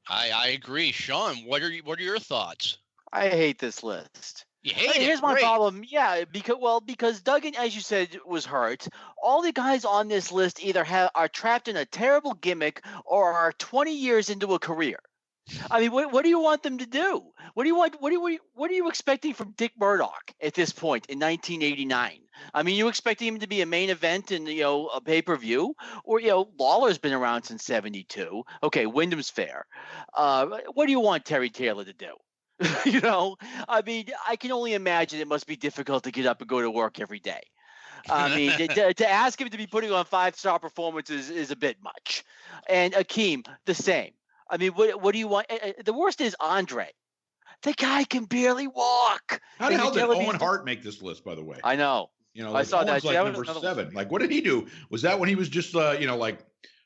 I agree, Sean. What are your thoughts?
I hate this list.
Here's
my problem. Yeah, because Duggan, as you said, was hurt. All the guys on this list either are trapped in a terrible gimmick or are 20 years into a career. I mean, what do you want them to do? What are you expecting from Dick Murdoch at this point in 1989? I mean, you expecting him to be a main event in a pay-per-view, or Lawler's been around since '72. Okay, Wyndham's fair. What do you want Terry Taylor to do? I mean, I can only imagine it must be difficult to get up and go to work every day. I mean, to ask him to be putting on 5-star performances is a bit much. And Akeem, the same. I mean, what do you want? The worst is Andre. The guy can barely walk.
How the hell did Owen Hart make this list, by the way?
I know.
I saw that. Like number 7. Like, what did he do? Was that when he was just, like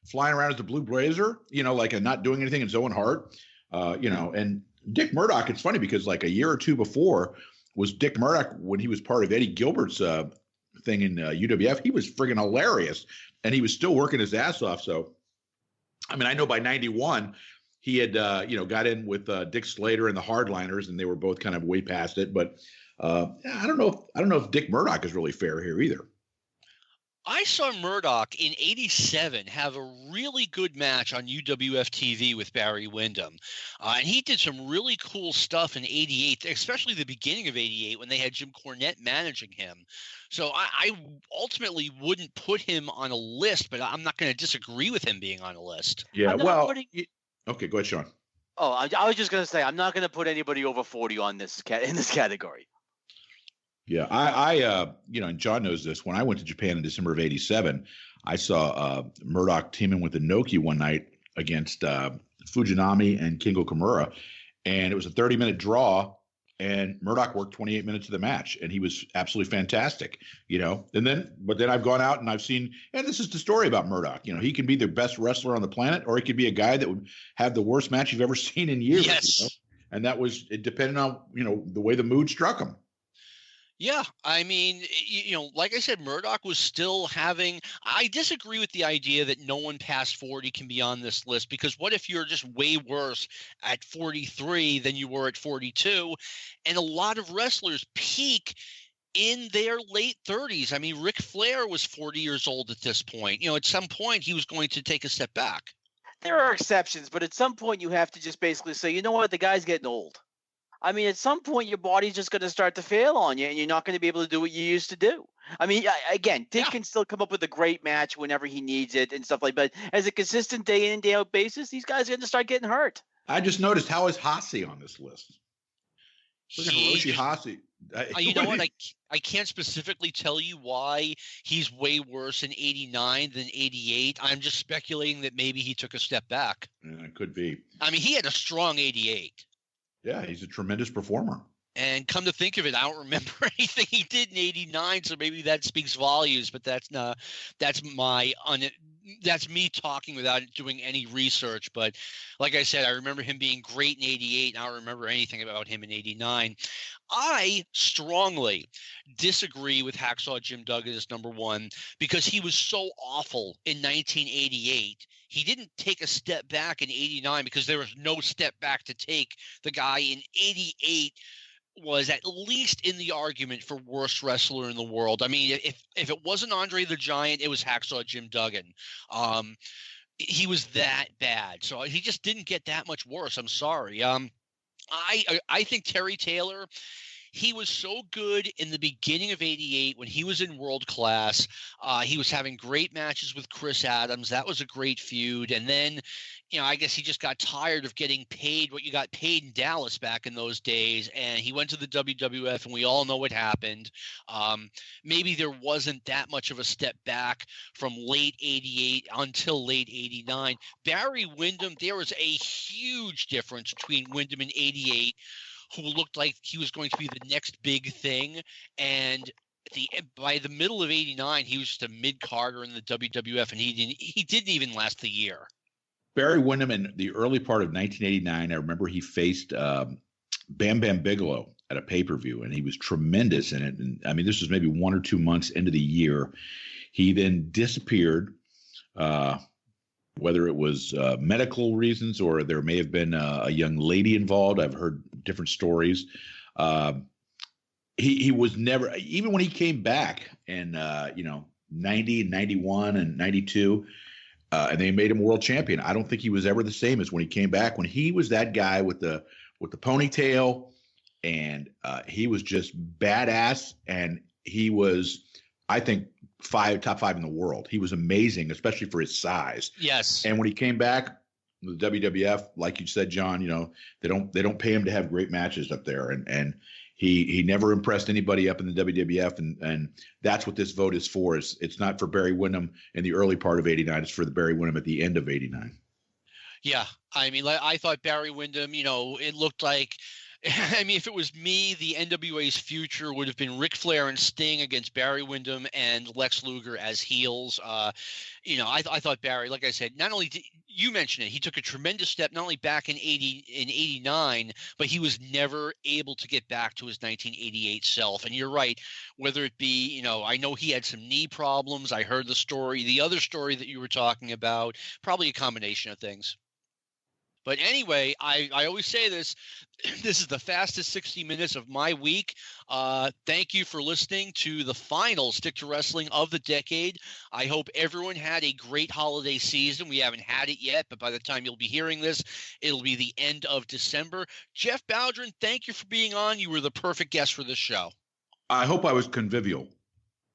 flying around as the Blue Blazer, like and not doing anything as Owen Hart? And Dick Murdoch, it's funny because like a year or two before was Dick Murdoch when he was part of Eddie Gilbert's thing in UWF. He was friggin' hilarious, and he was still working his ass off. So, I mean, I know by 91 he had got in with Dick Slater and the Hardliners, and they were both kind of way past it. But I don't know if Dick Murdoch is really fair here either.
I saw Murdoch in '87 have a really good match on UWF TV with Barry Windham. And he did some really cool stuff in '88, especially the beginning of '88 when they had Jim Cornette managing him. So I ultimately wouldn't put him on a list, but I'm not going to disagree with him being on a list.
Yeah, okay, go ahead, Sean.
Oh, I was just going to say, I'm not going to put anybody over 40 on in this category.
Yeah, I and John knows this. When I went to Japan in December of '87, I saw Murdoch teaming with Inoki one night against Fujinami and Kingo Kimura, and it was a 30-minute draw. And Murdoch worked 28 minutes of the match, and he was absolutely fantastic. But then I've gone out and I've seen, and this is the story about Murdoch. He can be the best wrestler on the planet, or he could be a guy that would have the worst match you've ever seen in years.
Yes.
And that was it, depending on the way the mood struck him.
Yeah, I mean, like I said, Murdoch was still having – I disagree with the idea that no one past 40 can be on this list, because what if you're just way worse at 43 than you were at 42? And a lot of wrestlers peak in their late 30s. I mean, Ric Flair was 40 years old at this point. At some point he was going to take a step back.
There are exceptions, but at some point you have to just basically say, you know what, the guy's getting old. I mean, at some point, your body's just going to start to fail on you, and you're not going to be able to do what you used to do. I mean, again, Dick can still come up with a great match whenever he needs it and stuff like that. But as a consistent day in, day out basis, these guys are going to start getting hurt.
I just noticed, how is Haase on this list? Look at Hiroshi Haase.
You know what? I can't specifically tell you why he's way worse in '89 than '88. I'm just speculating that maybe he took a step back.
Yeah, it could be.
I mean, he had a strong '88.
Yeah, he's a tremendous performer.
And come to think of it, I don't remember anything he did in '89, so maybe that speaks volumes. But that's my that's me talking without doing any research. But like I said, I remember him being great in 88, and I don't remember anything about him in 89. I strongly disagree with Hacksaw Jim Duggan as number one because he was so awful in 1988. He didn't take a step back in 89 because there was no step back to take. The guy in 88 was at least in the argument for worst wrestler in the world. I mean, if it wasn't Andre the Giant, it was Hacksaw Jim Duggan. He was that bad. So he just didn't get that much worse. I'm sorry. I think Terry Taylor, he was so good in the beginning of 88 when he was in world class. He was having great matches with Chris Adams. That was a great feud. And then, I guess he just got tired of getting paid what you got paid in Dallas back in those days. And he went to the WWF, and we all know what happened. Maybe there wasn't that much of a step back from late 88 until late 89. Barry Windham, there was a huge difference between Windham in 88, who looked like he was going to be the next big thing. And by the middle of 89, he was just a mid-carder in the WWF, and he didn't even last the year.
Barry Windham in the early part of 1989, I remember he faced Bam Bam Bigelow at a pay-per-view, and he was tremendous in it. And I mean, this was maybe 1 or 2 months into the year. He then disappeared, whether it was medical reasons or there may have been a young lady involved. I've heard different stories. He was never, even when he came back in 90 and 91 and 92, and they made him world champion. I don't think he was ever the same as when he came back. When he was that guy with the ponytail, and he was just badass, and he was, I think, top five in the world. He was amazing, especially for his size.
Yes.
And when he came back, the WWF, like you said, John, they don't pay him to have great matches up there, and he never impressed anybody up in the WWF, and that's what this vote is for. It's not for Barry Windham in the early part of 89. It's for the Barry Windham at the end of 89.
Yeah, I mean, I thought Barry Windham, it looked like, I mean, if it was me, the NWA's future would have been Ric Flair and Sting against Barry Windham and Lex Luger as heels. I thought Barry, like I said, not only did you mention it, he took a tremendous step, not only back in 89, but he was never able to get back to his 1988 self. And you're right, whether it be, I know he had some knee problems. I heard the other story that you were talking about, probably a combination of things. But anyway, I always say this is the fastest 60 minutes of my week. Thank you for listening to the final Stick to Wrestling of the decade. I hope everyone had a great holiday season. We haven't had it yet, but by the time you'll be hearing this, it'll be the end of December. Jeff Bowdren, thank you for being on. You were the perfect guest for this show.
I hope I was convivial.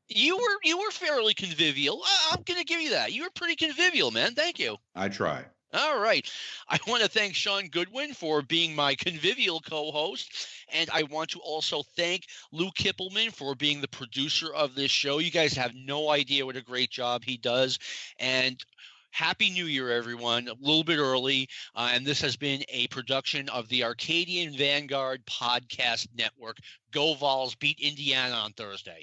You were fairly convivial. I'm going to give you that. You were pretty convivial, man. Thank you.
I try.
All right. I want to thank Sean Goodwin for being my convivial co-host. And I want to also thank Lou Kipilman for being the producer of this show. You guys have no idea what a great job he does. And Happy New Year, everyone. A little bit early. And this has been a production of the Arcadian Vanguard Podcast Network. Go Vols, beat Indiana on Thursday.